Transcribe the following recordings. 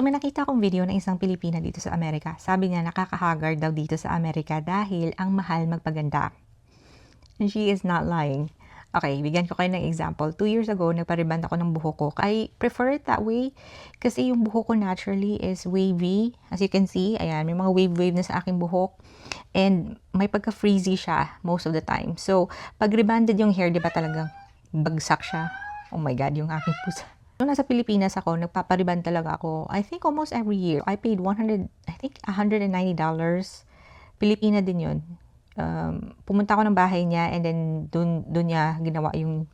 So, may nakita akong video ng isang Pilipina dito sa Amerika. Sabi niya nakakahaggard daw dito sa Amerika dahil ang mahal magpaganda. And she is not lying. Okay, bigyan ko kayo ng example. 2 years ago, nagpa-rebond ako ng buhok ko. I prefer it that way kasi yung buhok ko naturally is wavy. As you can see, ayan, may mga wave-wave na sa aking buhok. And may pagka-frizzy siya most of the time. So, pag rebonded yung hair, di ba talagang bagsak siya? Oh my God, yung aking pusa. Nung nasa Pilipinas ako, nagpapariban talaga ako. I think almost every year. I paid $190. Pilipina din yun. Pumunta ako ng bahay niya and then dun niya ginawa yung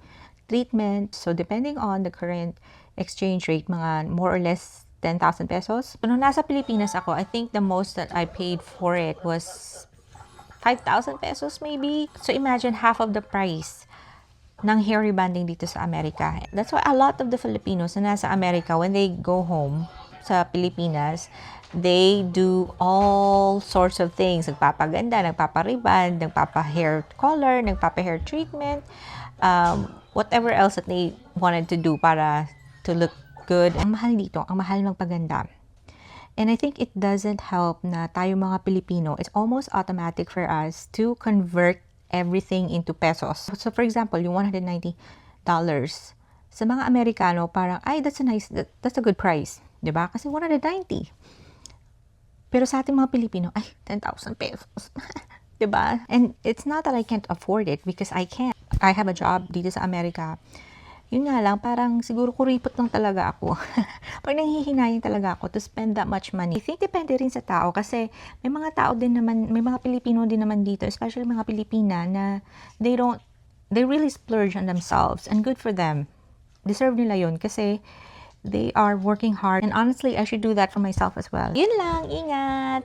treatment. So, depending on the current exchange rate, mga more or less 10,000 pesos. Nung nasa Pilipinas ako, I think the most that I paid for it was 5,000 pesos maybe. So, imagine half of the price ng hair rebonding dito sa Amerika. That's why a lot of the Filipinos na nasa Amerika, when they go home sa Pilipinas, they do all sorts of things. Nagpapaganda, nagpapariband, nagpapa-hair color, nagpapa-hair treatment, whatever else that they wanted to do para to look good. Ang mahal dito, ang mahal magpaganda. And I think it doesn't help na tayo mga Pilipino, it's almost automatic for us to convert everything into pesos. So for example, yung $190 sa mga Amerikano, parang ay that's a good price, 'di ba? Kasi 190. Pero sa ating mga Pilipino, ay 10,000 pesos. 'Di ba? And it's not that I can't afford it because I can. I have a job dito sa Amerika. Yun nga lang, parang siguro kuripot lang talaga ako. Pag nanghihinayang talaga ako to spend that much money. I think depende rin sa tao kasi may mga tao din naman, may mga Pilipino din naman dito, especially mga Pilipina na they really splurge on themselves and good for them. Deserve nila yun kasi they are working hard and honestly, I should do that for myself as well. Yun lang, ingat!